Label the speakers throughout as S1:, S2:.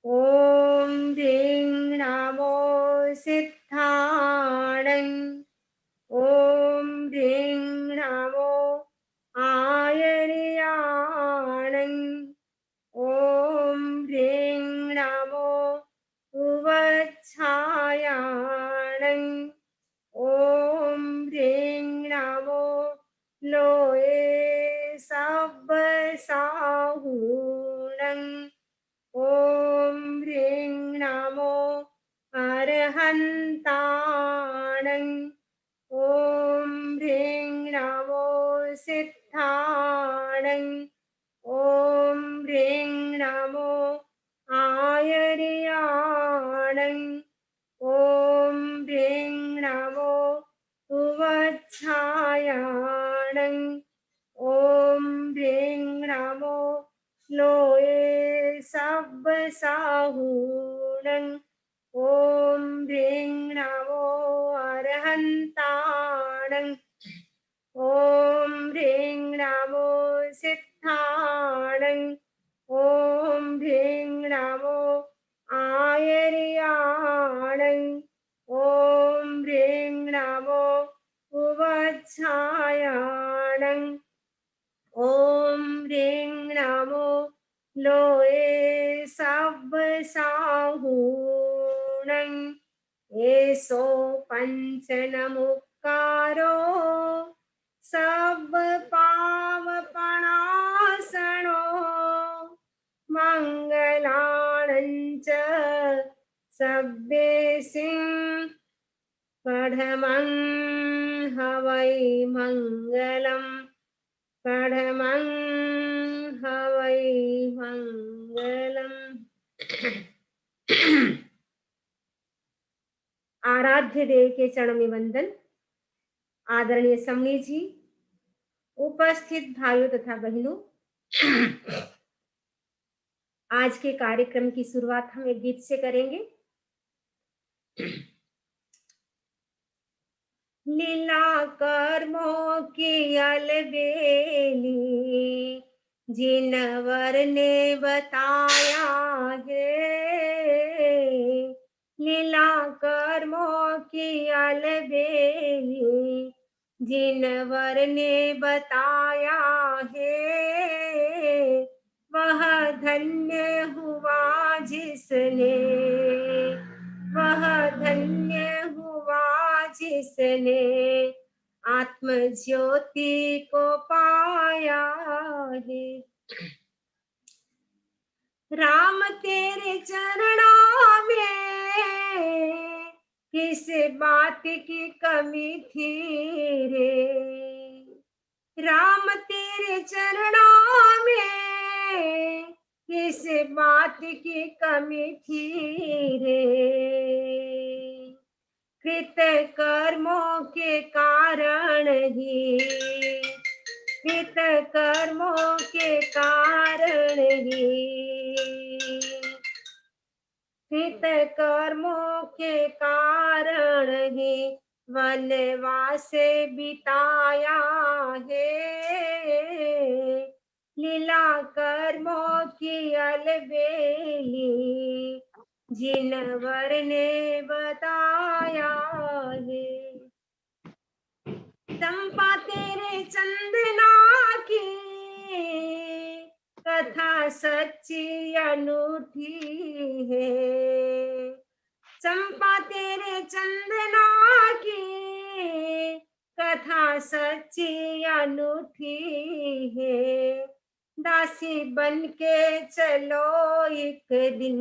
S1: ॐ ह्रीं नमो सिद्धाणं ॐ ह्रीं नमो आयर्याणं ॐ ह्रीं नमो उवच्छायाणं ॐ ह्रीं नमो लोये सब्बसाहूणं ॐ ह्रीं नमो अरहन्ताणं ॐ ह्रीं नमो सिद्धाणं ॐ ह्रीं नमो आयर्याणं ॐ ह्रीं नमो उवच्छायाणं ॐ ह्रीं नमो लोये सब्बसाहूणं ॐ ह्रीं नमो अरहन्ताणं ॐ ह्रीं नमो सिद्धाणं ॐ ह्रीं नमो आयर्याणं ॐ ह्रीं नमो उवच्छायाणं ॐ ह्रीं नमो लोये सब्बसाहूणं एषो पञ्चनमुक्कारो सब्बपावपणासनो मङ्गलानं च सब्बेसिं पढमं हवै मङ्गलम् पढमं हवै मंगलम। आराध्य देव के चरण में वंदन। आदरणीय समनी जी, उपस्थित भाइयों तथा बहनों, आज के कार्यक्रम की शुरुआत हम एक गीत से करेंगे। लीला कर्मों की अलबेली जिनवर ने बताया है, लीला कर्मों की अलबेली जिनवर ने बताया है, वह धन्य हुआ जिसने, वह धन्य हुआ जिसने आत्म ज्योति को पाया है। राम तेरे चरणों में किस बात की कमी थी रे, राम तेरे चरणों में किस बात की कमी थी रे, कृत कर्मों के कारण ही, कृत कर्मों के कारण ही, कृत कर्मों के कारण ही वनवास बिताया है, लीला कर्मों की अलबेली जिनवर ने बताया है। चंपा तेरे चंदना की कथा सच्ची अनूठी है, चंपा तेरे चंदना की कथा सच्ची अनूठी है, दासी बन के चलो एक दिन,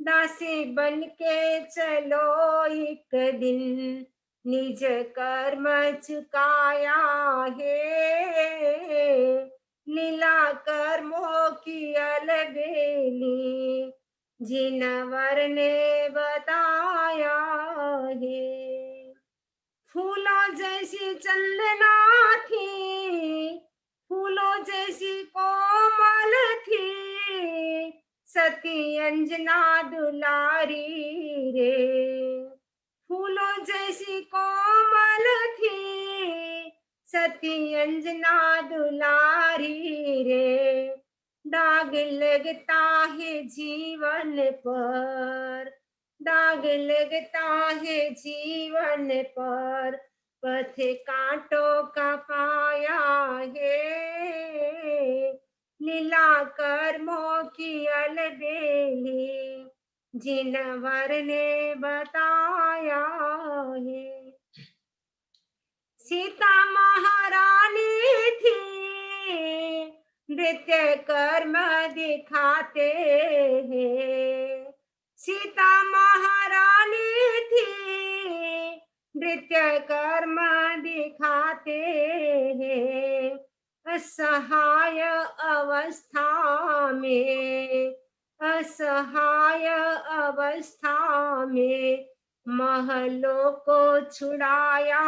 S1: दासी बन के चलो एक दिन, निज कर्म चुकाया है, लीला कर्मों की अलबेली जिनवर ने बताया है। फूलों जैसी चंदना थी, फूलों जैसी कोमल थी, सती अंजना दुलारी रे, फूलों जैसी कोमल थी, सती अंजना दुलारी रे, दाग लगता है जीवन पर, दाग लगता है जीवन पर, पथ कांटों का पाया है, लीला कर्मों की अलबेली जिनवर ने बताया है। सीता महारानी थी, नृत्य कर्म दिखाते हैं। सीता महारानी थी, नृत्य कर्म दिखाते हैं। असहाय अवस्था में, असहाय अवस्था में महलों को छुड़ाया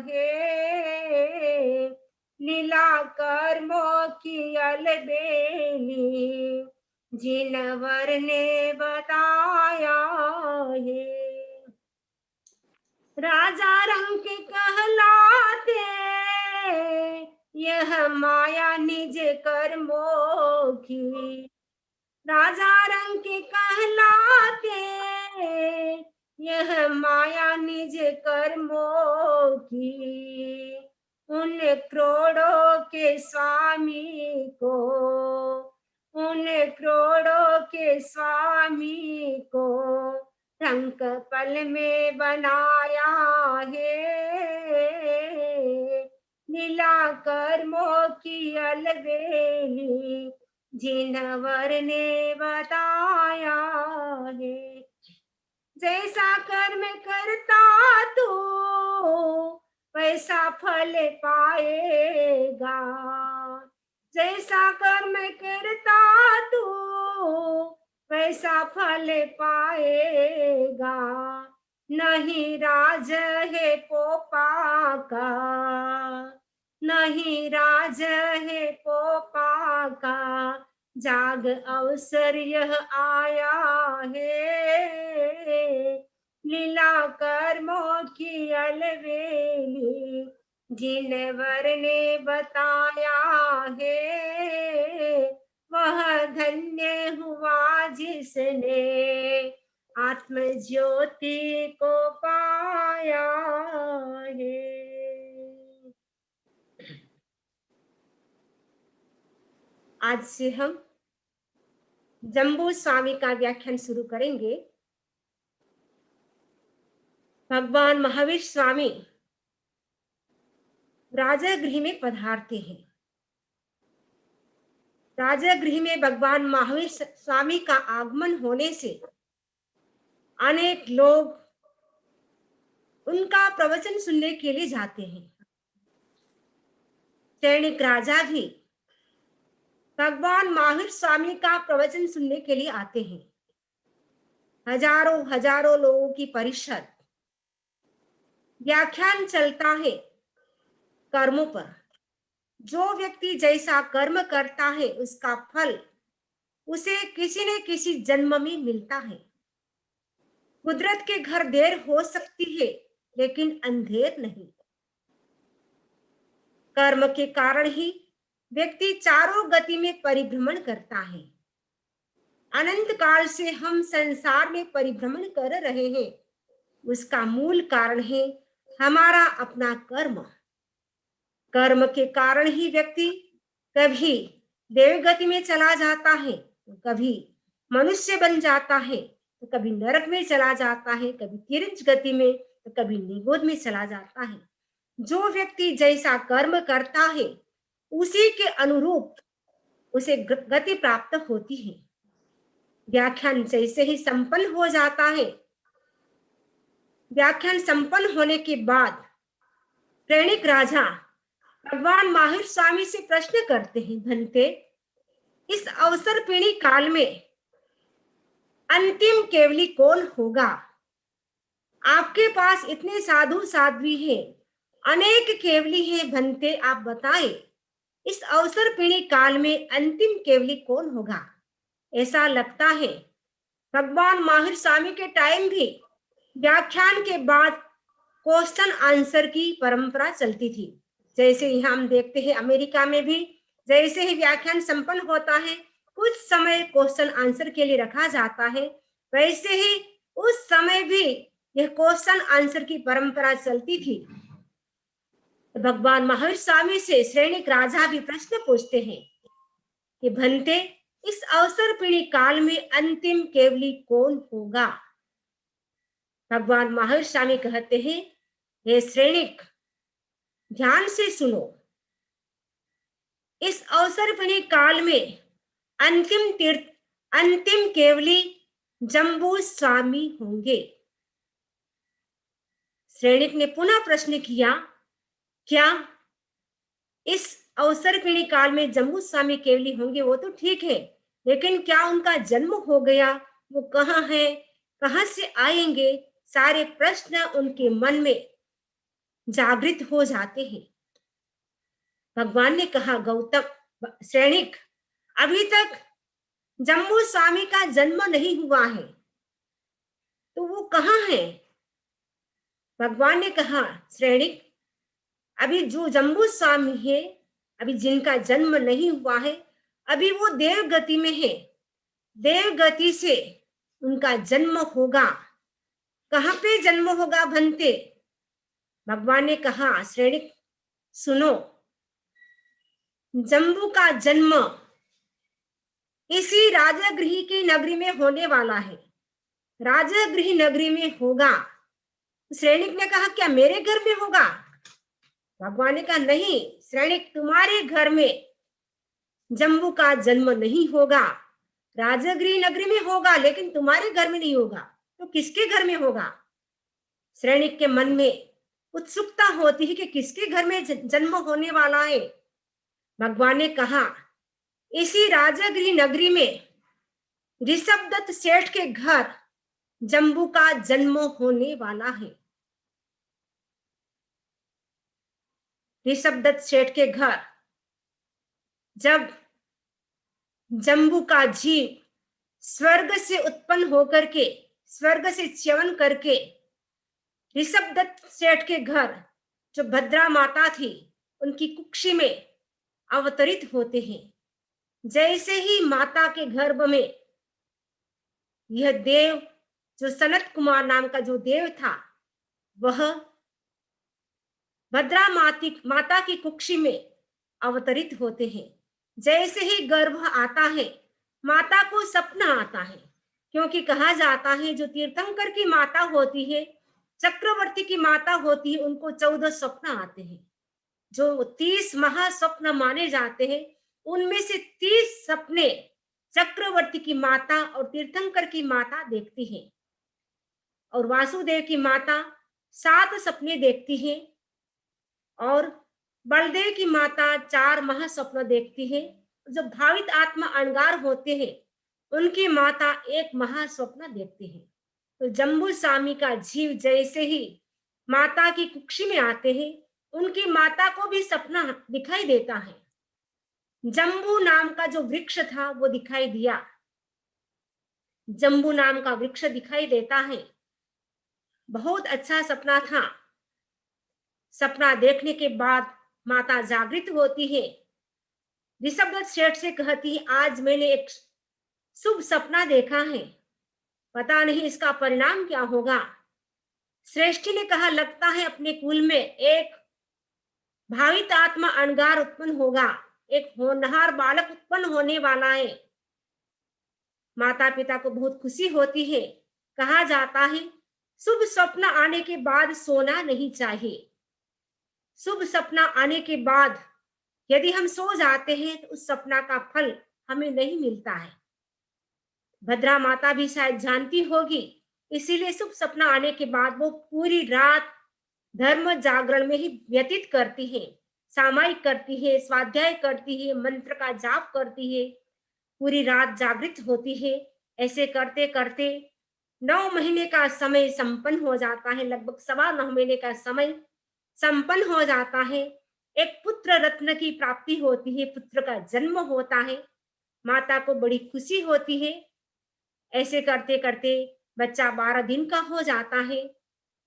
S1: है, लीला कर्मों की अलबेली जिनवर ने बताया है। राजा रंग कहलाते, यह माया निज कर्मों की, राजा रंग के कहलाते, यह माया निज कर्मों की। उन करोड़ों के स्वामी को, उन करोड़ों के स्वामी को रंग पल में बनाया है, लीला कर्मों की अलबेली जिनवर ने बताया है। जैसा कर्म करता तू वैसा फल पाएगा, जैसा कर्म करता तू वैसा फल पाएगा। नहीं राज है पोपा का, नहीं राज है पोपा का, जाग अवसर यह आया है, लीला कर्मों की अलबेली जिनवर ने बताया है। वह धन्य हुआ जिसने आत्म ज्योति को पाया है। आज से हम जम्बू स्वामी का व्याख्यान शुरू करेंगे। भगवान महावीर स्वामी राजगृह में पधारते हैं। राजगृह में भगवान महावीर स्वामी का आगमन होने से अनेक लोग उनका प्रवचन सुनने के लिए जाते हैं। सैनिक राजा भी भगवान महावीर स्वामी का प्रवचन सुनने के लिए आते हैं। हजारों हजारों लोगों की परिषद, व्याख्यान चलता है कर्मों पर। जो व्यक्ति जैसा कर्म करता है उसका फल उसे किसी न किसी जन्म में मिलता है। कुदरत के घर देर हो सकती है लेकिन अंधेर नहीं। कर्म के कारण ही व्यक्ति चारों गति में परिभ्रमण करता है। अनंत काल से हम संसार में परिभ्रमण कर रहे हैं। उसका मूल कारण है हमारा अपना कर्म। कर्म के कारण ही व्यक्ति कभी देवगति में चला जाता है, कभी मनुष्य बन जाता है, तो कभी नरक में चला जाता है, कभी तिरंज गति में, तो कभी निगोद में चला जाता है। जो व्यक्ति जैसा कर्म करता है उसी के अनुरूप उसे गति प्राप्त होती है। व्याख्यान जैसे ही संपन्न हो जाता है, व्याख्यान संपन्न होने के बाद सैनिक राजा भगवान महावीर स्वामी से प्रश्न करते हैं, भंते इस अवसर पीढ़ी काल में अंतिम केवली कौन होगा? आपके पास इतने साधु साध्वी हैं, अनेक केवली हैं, भंते आप बताएं इस अवसर पीढ़ी काल में अंतिम केवली कौन होगा? ऐसा लगता है भगवान महावीर स्वामी के टाइम भी व्याख्यान के बाद क्वेश्चन आंसर की परंपरा चलती थी। जैसे ही हम देखते हैं अमेरिका में भी जैसे ही व्याख्यान संपन्न होता है कुछ समय क्वेश्चन आंसर के लिए रखा जाता है, वैसे ही उस समय भी यह क्वेश्चन आंसर की परंपरा चलती थी। भगवान महावीर स्वामी से सैनिक राजा भी प्रश्न पूछते हैं कि भंते, इस अवसर पीढ़ी काल में अंतिम केवली कौन होगा? भगवान महावीर स्वामी कहते हैं, हे सैनिक, ध्यान से सुनो। इस अवसर पीढ़ी काल में अंतिम केवली जम्बू स्वामी होंगे। सैनिक ने पुनः प्रश्न किया, क्या इस अवसर पीढ़ी काल में जम्बू स्वामी केवली होंगे? वो तो ठीक है, लेकिन क्या उनका जन्म हो गया? वो कहाँ है? कहाँ से आएंगे? सारे प्रश्न उनके मन में जागृत हो जाते हैं। भगवान ने कहा, गौतम, सैनिक, अभी तक जम्बू स्वामी का जन्म नहीं हुआ है, तो वो कहाँ है? भगवान ने कहा, सैनिक, अभी जो जम्बू स्वामी है, अभी जिनका जन्म नहीं हुआ है, अभी वो देव गति में है। देव गति से उनका जन्म होगा। कहाँ पे जन्म होगा भंते? भगवान ने कहा, सैनिक सुनो, जम्बू का जन्म इसी राजगृह की नगरी में होने वाला है। राजगृह नगरी में होगा। सैनिक ने कहा, क्या मेरे घर में होगा? भगवान ने कहा, नहीं सैनिक, तुम्हारे घर में जम्बू का जन्म नहीं होगा। राजगृह नगरी में होगा, लेकिन तुम्हारे घर में नहीं होगा। तो किसके घर में होगा? सैनिक के मन में उत्सुकता होती है कि किसके घर में जन्म होने वाला है। भगवान ने कहा, इसी राजगृह नगरी में ऋषभदत्त सेठ के घर जम्बू का जन्म होने वाला है। ऋषभदत्त सेठ के घर जब जम्बू का जीव स्वर्ग से उत्पन्न होकर के, स्वर्ग से च्यवन करके ऋषभदत्त सेठ के घर जो भद्रा माता थी, उनकी कुक्षी में अवतरित होते हैं। जैसे ही माता के गर्भ में यह देव, जो सनत कुमार नाम का जो देव था, वह भद्रा माता की कुक्षी में अवतरित होते हैं। जैसे ही गर्भ आता है, माता को सपना आता है, क्योंकि कहा जाता है जो तीर्थंकर की माता होती है, चक्रवर्ती की माता होती है, उनको 14 स्वप्न आते हैं। जो 30 महास्वप्न माने जाते हैं, उनमें से 30 सपने चक्रवर्ती की माता और तीर्थंकर की माता देखती है, और वासुदेव की माता 7 सपने देखती है, और बलदेव की माता 4 महास्वप्न देखती है। जो भावित आत्मा अणगार होते हैं, उनकी माता 1 महास्वप्न देखती है। तो जम्बू स्वामी का जीव जैसे ही माता की कुक्षी में आते हैं, उनकी माता को भी सपना दिखाई देता है। जम्बू नाम का जो वृक्ष था वो दिखाई दिया। जम्बू नाम का वृक्ष दिखाई देता है। बहुत अच्छा सपना था। सपना देखने के बाद माता जागृत होती है। ऋषभदत्त सेठ से कहती है, आज मैंने एक शुभ सपना देखा है, पता नहीं इसका परिणाम क्या होगा। श्रेष्ठी ने कहा, लगता है अपने कुल में एक भावित आत्मा अणगार उत्पन्न होगा, एक होनहार बालक उत्पन्न होने वाला है। माता पिता को बहुत खुशी होती है। कहा जाता है, शुभ स्वप्न आने के बाद सोना नहीं चाहिए। शुभ सपना आने के बाद यदि हम सो जाते हैं तो उस सपना का फल हमें नहीं मिलता है। भद्रा माता भी शायद जानती होगी, इसीलिए शुभ सपना आने के बाद वो पूरी रात धर्म जागरण में ही व्यतीत करती है, सामायिक करती है, स्वाध्याय करती है, मंत्र का जाप करती है, पूरी रात जागृत होती है। ऐसे करते करते 9 महीने का समय संपन्न हो जाता है, लगभग 9.25 महीने का समय संपन्न हो जाता है। एक पुत्र रत्न की प्राप्ति होती है, पुत्र का जन्म होता है। माता को बड़ी खुशी होती है। ऐसे करते करते बच्चा 12 दिन का हो जाता है।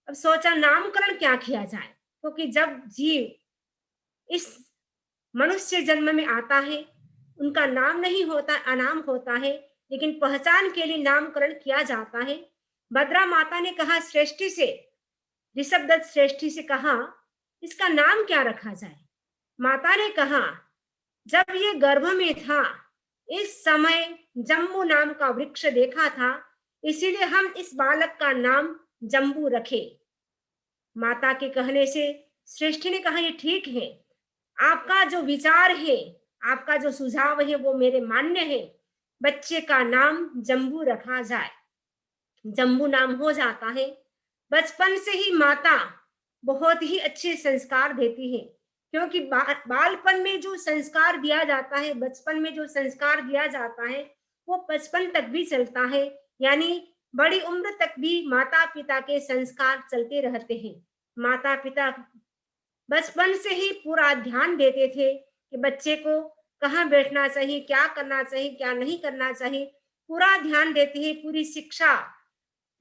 S1: अब सोचा नामकरण क्या किया जाए, क्योंकि जब जीव इस मनुष्य जन्म में आता है, उनका नाम नहीं होता, अनाम होता है, लेकिन पहचान के लिए नामकरण किया जाता है। भद्रा माता ने कहा श्रेष्ठी से, ऋषभदत्त श्रेष्ठी से कहा, इसका नाम क्या रखा जाए? माता ने कहा, जब ये गर्भ में था, इस समय जम्बू नाम का वृक्ष देखा था, इसीलिए हम इस बालक का नाम जम्बू रखे। माता के कहने से श्रेष्ठी ने कहा, ये ठीक है, आपका जो विचार है, आपका जो सुझाव है वो मेरे मान्य है। बच्चे का नाम जम्बू रखा जाए। जम्बू नाम हो जाता है। बचपन से ही माता बहुत ही अच्छे संस्कार देती है, क्योंकि बालपन में जो संस्कार दिया जाता है, बचपन में जो संस्कार दिया जाता है, वो बचपन तक भी चलता है, यानी बड़ी उम्र तक भी माता पिता के संस्कार चलते रहते हैं। माता पिता बचपन से ही पूरा ध्यान देते थे कि बच्चे को कहाँ बैठना चाहिए, क्या करना चाहिए, क्या नहीं करना चाहिए, पूरा ध्यान देते हैं, पूरी शिक्षा,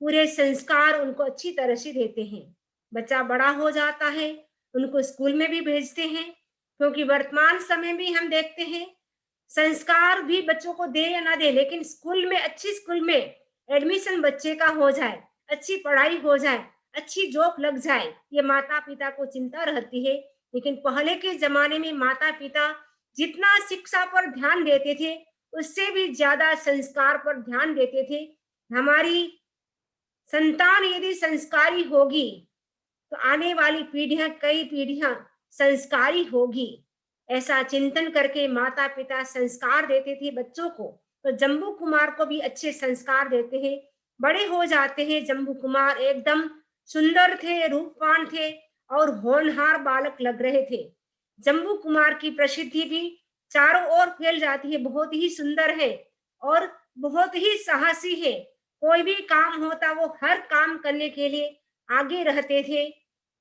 S1: पूरे संस्कार उनको अच्छी तरह से देते हैं। बच्चा बड़ा हो जाता है, उनको स्कूल में भी भेजते हैं, क्योंकि वर्तमान समय में हम देखते हैं संस्कार भी बच्चों को दे या ना दे, लेकिन स्कूल में, अच्छी स्कूल में एडमिशन बच्चे का हो जाए, अच्छी पढ़ाई हो जाए, अच्छी जॉब लग जाए, ये माता पिता को चिंता रहती है। लेकिन पहले के जमाने में माता पिता जितना शिक्षा पर ध्यान देते थे, उससे भी ज्यादा संस्कार पर ध्यान देते थे। हमारी संतान यदि संस्कारी होगी, तो आने वाली पीढ़ियां, कई पीढ़ियां संस्कारी होगी। ऐसा चिंतन करके माता पिता संस्कार देते थे बच्चों को। तो जम्बू कुमार को भी अच्छे संस्कार देते हैं। बड़े हो जाते हैं जम्बू कुमार, एकदम सुंदर थे, रूपवान थे और होनहार बालक लग रहे थे। जम्बू कुमार की प्रसिद्धि भी चारों ओर फैल जाती है, बहुत ही सुंदर है और बहुत ही साहसी है। कोई भी काम होता, वो हर काम करने के लिए आगे रहते थे।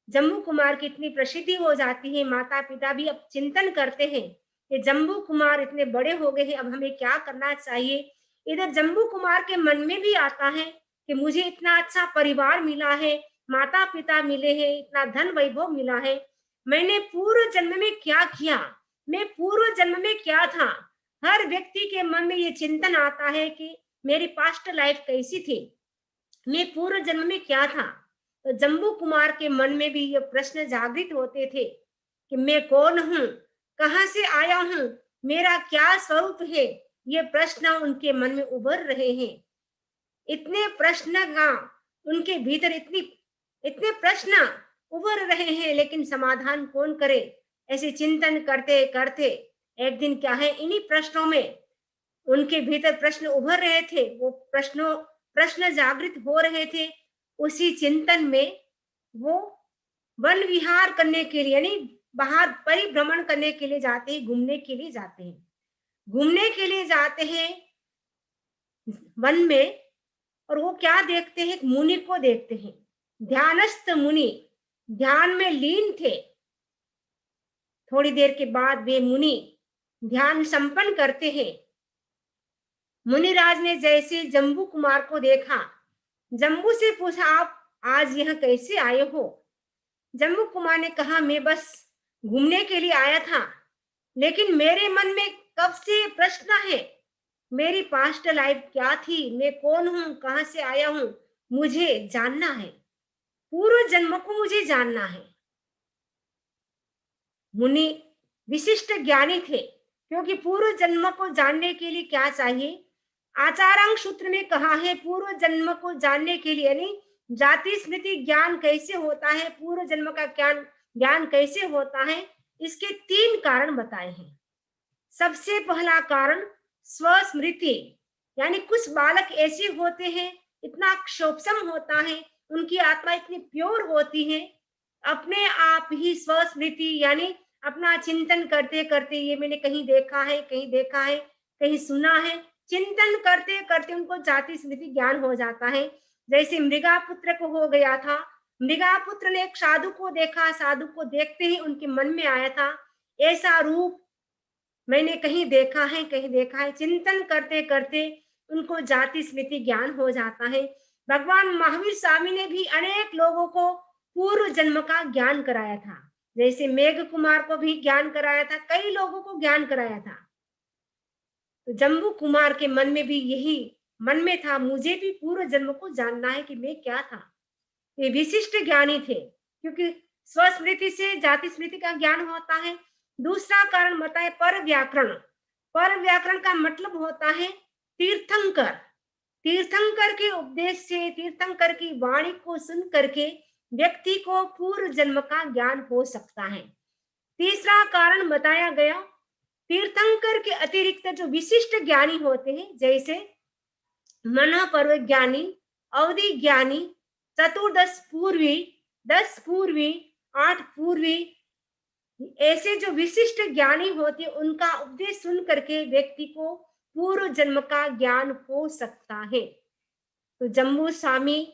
S1: जम्बू कुमार की इतनी प्रसिद्धि हो जाती है, माता पिता भी अब चिंतन करते हैं कि जम्बू कुमार इतने बड़े हो गए हैं, अब हमें क्या करना चाहिए। इधर जम्बू कुमार के मन में भी आता है कि मुझे इतना अच्छा परिवार मिला है, माता पिता मिले हैं, इतना धन वैभव मिला है, मैंने पूर्व जन्म में क्या किया, मैं पूर्व जन्म में क्या था। हर व्यक्ति के मन में ये चिंतन आता है कि मेरी पास्ट लाइफ कैसी थी, मैं पूर्व जन्म में क्या था। तो जम्बू कुमार के मन में भी ये प्रश्न जागृत होते थे कि मैं कौन हूँ, कहाँ से आया हूँ, मेरा क्या स्वरूप है। ये प्रश्न उनके मन में उभर रहे हैं। इतने प्रश्न का उनके भीतर, इतने प्रश्न उभर रहे हैं, लेकिन समाधान कौन करे। ऐसे चिंतन करते करते एक दिन क्या है, इन्हीं प्रश्नों में उनके भीतर प्रश्न उभर रहे थे, वो प्रश्न जागृत हो रहे थे। उसी चिंतन में वो वन विहार करने के लिए, यानी बाहर परिभ्रमण करने के लिए जाते हैं, घूमने के लिए जाते हैं। घूमने के लिए जाते हैं वन में, और वो क्या देखते हैं, एक मुनि को देखते हैं। ध्यानस्थ मुनि ध्यान में लीन थे। थोड़ी देर के बाद वे मुनि ध्यान संपन्न करते हैं। मुनिराज ने जैसे जम्बू कुमार को देखा, जम्बू से पूछा, आप आज यहाँ कैसे आए हो? जम्बू कुमार ने कहा, मैं बस घूमने के लिए आया था, लेकिन मेरे मन में कब से प्रश्न है, मेरी पास्ट लाइफ क्या थी, मैं कौन हूँ, कहाँ से आया हूँ, मुझे जानना है, पूर्व जन्म को मुझे जानना है। मुनि विशिष्ट ज्ञानी थे, क्योंकि पूर्व जन्म को जानने के लिए क्या चाहिए, आचारांग सूत्र में कहा है, पूर्व जन्म को जानने के लिए, यानी जाति स्मृति ज्ञान कैसे होता है, पूर्व जन्म का ज्ञान ज्ञान कैसे होता है, इसके 3 कारण बताए हैं। सबसे पहला कारण स्वस्मृति, यानी कुछ बालक ऐसे होते हैं, इतना क्षोभसम होता है, उनकी आत्मा इतनी प्योर होती है, अपने आप ही स्वस्मृति, यानी अपना चिंतन करते करते, ये मैंने कहीं देखा है, कहीं देखा है, कहीं सुना है, चिंतन करते करते उनको जाति स्मृति ज्ञान हो जाता है। जैसे मृगापुत्र को हो गया था। मृगापुत्र ने एक साधु को देखा, साधु को देखते ही उनके मन में आया था, ऐसा रूप मैंने कहीं देखा है, कहीं देखा है। चिंतन करते करते उनको जाति स्मृति ज्ञान हो जाता है। भगवान महावीर स्वामी ने भी अनेक लोगों को पूर्व जन्म का ज्ञान कराया था। जैसे मेघ कुमार को भी ज्ञान कराया था, कई लोगों को ज्ञान कराया था। तो जम्बू कुमार के मन में भी यही मन में था, मुझे भी पूर्व जन्म को जानना है कि मैं क्या था। ये विशिष्ट ज्ञानी थे, क्योंकि स्वस्मृति से जाति स्मृति का ज्ञान होता है। दूसरा कारण बताए पर व्याकरण। पर व्याकरण का मतलब होता है तीर्थंकर। तीर्थंकर के उपदेश से, तीर्थंकर की वाणी को सुन करके व्यक्ति को पूर्व जन्म का ज्ञान हो सकता है। तीसरा कारण बताया गया, तीर्थंकर के अतिरिक्त जो विशिष्ट ज्ञानी होते हैं, जैसे मनोपर्व ज्ञानी, अवधि ज्ञानी, चतुर्दश पूर्वी, 10 पूर्वी, 8 पूर्वी, ऐसे जो विशिष्ट ज्ञानी होते हैं उनका उपदेश सुन करके व्यक्ति को पूर्व जन्म का ज्ञान हो सकता है। तो जम्बू स्वामी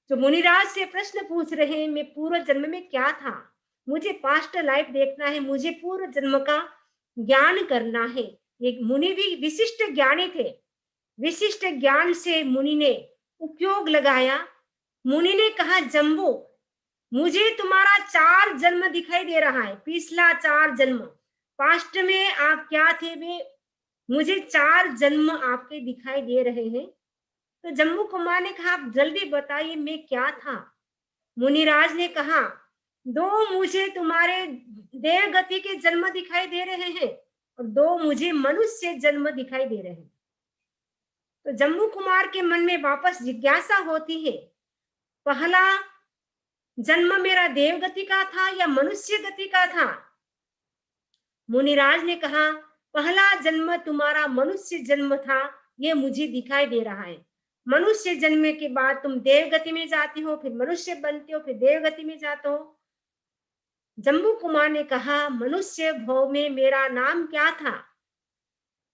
S1: जो मुनिराज से प्रश्न पूछ रहे हैं, मैं पूर्व जन्म में क्या था, मुझे पास्ट लाइफ देखना है, मुझे पूर्व जन्म का ज्ञान करना है। एक मुनि भी विशिष्ट ज्ञानी थे। विशिष्ट ज्ञान से मुनि ने उपयोग लगाया। मुनि ने कहा, जम्बू मुझे तुम्हारा 4 जन्म दिखाई दे रहा है, पिछला 4 जन्म, पास्ट में आप क्या थे, वे मुझे 4 जन्म आपके दिखाई दे रहे हैं। तो जम्बू कुमार ने कहा, आप जल्दी बताइए मैं क्या था। मुनिराज ने कहा, 2 मुझे तुम्हारे देव गति के जन्म दिखाई दे रहे हैं और 2 मुझे मनुष्य जन्म दिखाई दे रहे हैं। तो जम्बू कुमार के मन में वापस जिज्ञासा होती है, पहला जन्म मेरा देव गति का था या मनुष्य गति का था। मुनिराज ने कहा, पहला जन्म तुम्हारा मनुष्य जन्म था, ये मुझे दिखाई दे रहा है। मनुष्य जन्म के बाद तुम देव गति में जाते हो, फिर मनुष्य बनते हो, फिर देव गति में जाते हो। जम्बू कुमार ने कहा, मनुष्य भव में मेरा नाम क्या था।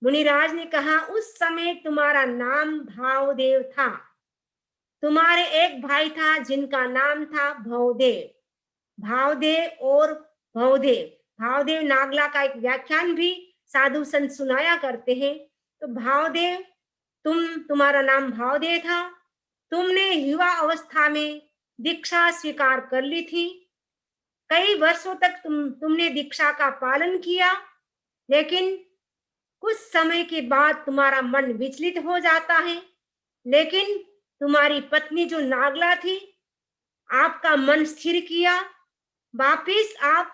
S1: मुनिराज ने कहा, उस समय तुम्हारा नाम भावदेव था। तुम्हारे एक भाई था जिनका नाम था भवदेव। भावदेव और भवदेव, भावदेव नागला का एक व्याख्यान भी साधु संत सुनाया करते हैं। तो भावदेव, तुम्हारा नाम भावदेव था। तुमने युवा अवस्था में दीक्षा स्वीकार कर ली थी। कई वर्षों तक तुमने दीक्षा का पालन किया, लेकिन कुछ समय के बाद तुम्हारा मन विचलित हो जाता है। लेकिन तुम्हारी पत्नी जो नागला थी, आपका मन स्थिर किया, वापिस आप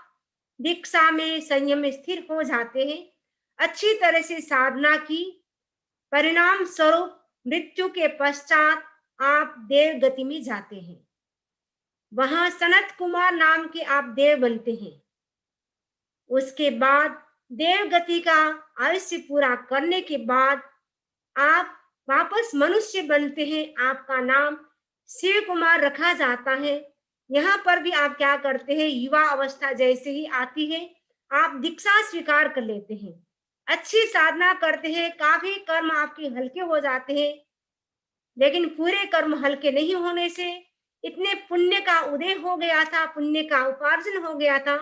S1: दीक्षा में संयम में स्थिर हो जाते हैं। अच्छी तरह से साधना की, परिणाम स्वरूप मृत्यु के पश्चात आप देव गति में जाते हैं। वहां सनत कुमार नाम के आप देव बनते हैं। उसके बाद देव गति का आयुष्य पूरा करने के बाद आप वापस मनुष्य बनते हैं। आपका नाम शिव कुमार रखा जाता है। यहाँ पर भी आप क्या करते हैं, युवा अवस्था जैसे ही आती है, आप दीक्षा स्वीकार कर लेते हैं, अच्छी साधना करते हैं, काफी कर्म आपके हल्के हो जाते हैं। लेकिन पूरे कर्म हल्के नहीं होने से इतने पुण्य का उदय हो गया था, पुण्य का उपार्जन हो गया था,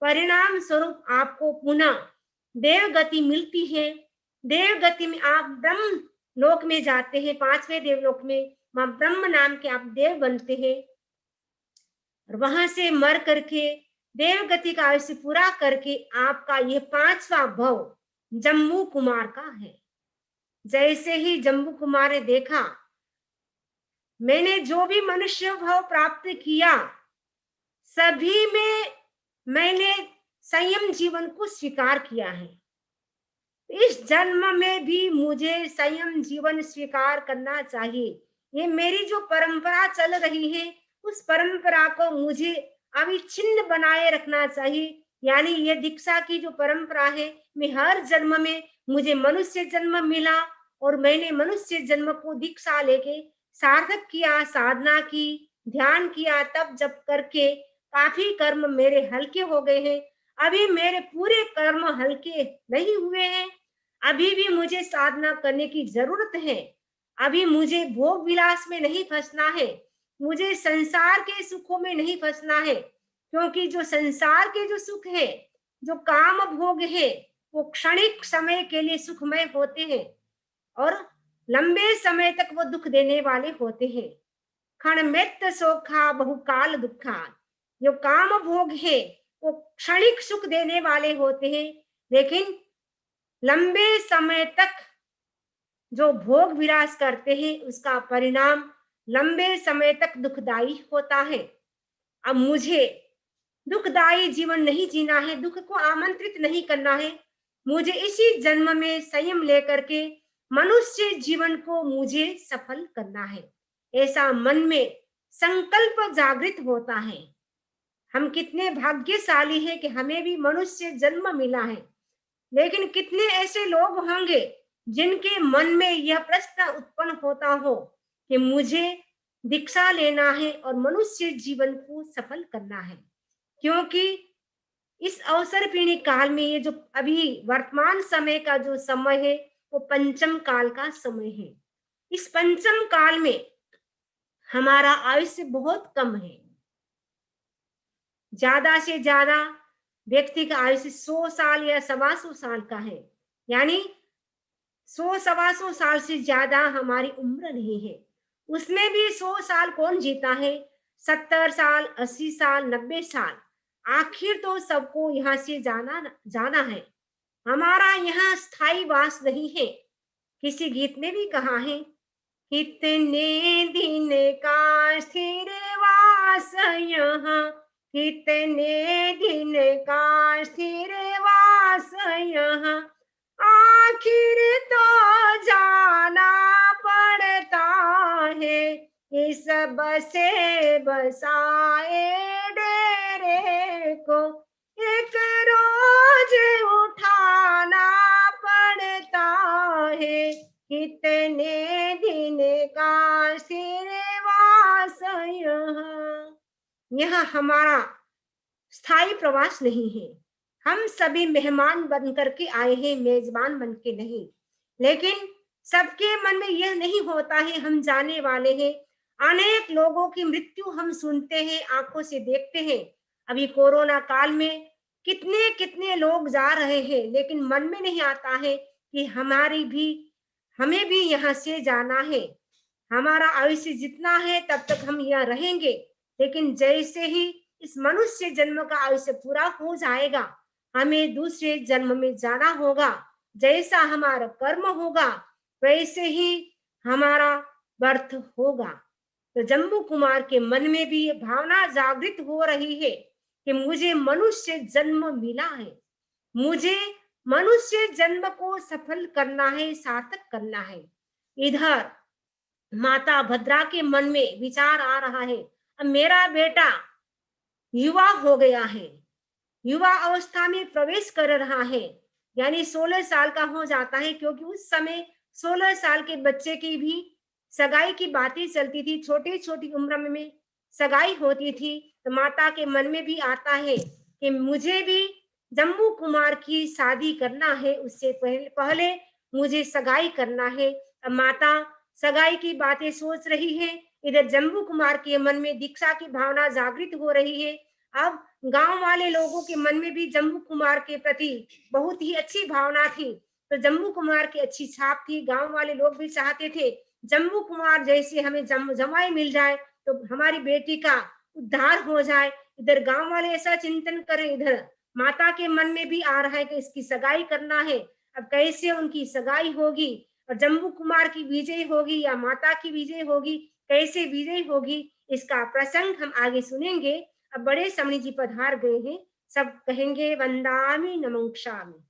S1: परिणाम स्वरूप आपको पुनः देव गति मिलती है। देव गति में आप ब्रह्म लोक में जाते हैं, 5वें देवलोक में मां ब्रह्म नाम के आप देव बनते हैं। और वहां से मर करके देव गति का आयुष्य पूरा करके आपका ये 5वां भव जम्बू कुमार का है। जैसे ही जम्बू कुमार ने देखा, मैंने जो भी मनुष्य भव प्राप्त किया, सभी में मैंने संयम जीवन को स्वीकार किया है। इस जन्म में भी मुझे संयम जीवन स्वीकार करना चाहिए। ये मेरी जो परंपरा चल रही है, उस परंपरा को मुझे अविच्छिन्न बनाए रखना चाहिए। यानी ये दीक्षा की जो परंपरा है, मैं हर जन्म में मुझे मनुष्य जन्म मिला और मैंने मनुष्य जन्म को दीक्षा लेके सार्थक किया, साधना की, ध्यान किया, तब जब करके काफी कर्म मेरे हल्के हो गए हैं। अभी मेरे पूरे कर्म हल्के नहीं हुए हैं, अभी भी मुझे साधना करने की जरूरत है। अभी मुझे भोग विलास में नहीं फंसना है, मुझे संसार के सुखों में नहीं फंसना है, क्योंकि जो संसार के जो सुख है, जो काम भोग है, वो क्षणिक समय के लिए सुखमय होते हैं और लंबे समय तक वो दुख देने वाले होते हैं। क्षण मृत सोखा बहुकाल दुखा। जो काम भोग है वो क्षणिक सुख देने वाले होते हैं, लेकिन लंबे समय तक जो भोग विलास करते हैं उसका परिणाम लंबे समय तक दुखदाई होता है। अब मुझे दुखदाई जीवन नहीं जीना है, दुख को आमंत्रित नहीं करना है। मुझे इसी जन्म में संयम लेकर के मनुष्य जीवन को मुझे सफल करना है। ऐसा मन में संकल्प जागृत होता है। हम कितने भाग्यशाली हैं कि हमें भी मनुष्य जन्म मिला है। लेकिन कितने ऐसे लोग होंगे जिनके मन में यह प्रश्न उत्पन्न होता हो कि मुझे दीक्षा लेना है और मनुष्य जीवन को सफल करना है। क्योंकि इस अवसर पीढ़ी काल में ये जो अभी वर्तमान समय का जो समय है वो पंचम काल का समय है। इस पंचम काल में हमारा आयुष्य बहुत कम है। ज्यादा से ज्यादा व्यक्ति का आयुष्य 100 साल या 125 साल का है। यानी 100 125 साल से ज्यादा हमारी उम्र नहीं है। उसमें भी 100 साल कौन जीता है? 70 साल, 80 साल, 90 साल। आखिर तो सबको यहाँ से जाना है। हमारा यहाँ स्थायी वास नहीं है। किसी गीत में भी कहा है, कितने दिन का स्थिर वास यहाँ, कितने दिन का स्थिर वास यहाँ, आखिर तो जाना पड़ता है, इस बसे बसाए डेरे को एक रोज उठाना पड़ता है, कितने दिन का सिरवास यहाँ हमारा स्थायी प्रवास नहीं है। हम सभी मेहमान बन करके आए हैं, मेजबान बन के नहीं। लेकिन सबके मन में यह नहीं होता है हम जाने वाले हैं। अनेक लोगों की मृत्यु हम सुनते हैं, आंखों से देखते हैं। अभी कोरोना काल में कितने कितने लोग जा रहे हैं, लेकिन मन में नहीं आता है कि हमें भी यहाँ से जाना है। हमारा आयुष्य जितना है तब तक हम यहाँ रहेंगे। लेकिन जैसे ही इस मनुष्य जन्म का आयुष्य पूरा हो जाएगा, हमें दूसरे जन्म में जाना होगा। जैसा हमारा कर्म होगा वैसे ही हमारा बर्थ होगा। तो जम्बू कुमार के मन में भी ये भावना जागृत हो रही है कि मुझे मनुष्य जन्म मिला है, मुझे मनुष्य जन्म को सफल करना है, सार्थक करना है। इधर माता भद्रा के मन में विचार आ रहा है, अब मेरा बेटा युवा हो गया है, युवा अवस्था में प्रवेश कर रहा है, यानी 16 साल का हो जाता है। क्योंकि उस समय 16 साल के बच्चे की भी सगाई की बातें चलती थी, छोटी छोटी उम्र में सगाई होती थी। तो माता के मन में भी आता है कि मुझे भी जम्बू कुमार की शादी करना है, उससे पहले पहले मुझे सगाई करना है। अब माता सगाई की बातें सोच रही है, इधर जम्बू कुमार के मन में दीक्षा की भावना जागृत हो रही है। अब गांव वाले लोगों के मन में भी जम्बू कुमार के प्रति बहुत ही अच्छी भावना थी। तो जम्बू कुमार की अच्छी छाप थी, गांव वाले लोग भी चाहते थे जम्बू कुमार जैसे हमें जमाई मिल जाए तो हमारी बेटी का उद्धार हो जाए। इधर गांव वाले ऐसा चिंतन करें, इधर माता के मन में भी आ रहा है कि इसकी सगाई करना है। अब कैसे उनकी सगाई होगी और जम्बू कुमार की विजय होगी या माता की विजय होगी, कैसे विजय होगी, इसका प्रसंग हम आगे सुनेंगे। अब बड़े समणी जी पधार गए हैं, सब कहेंगे वंदामि नमोक्षामि।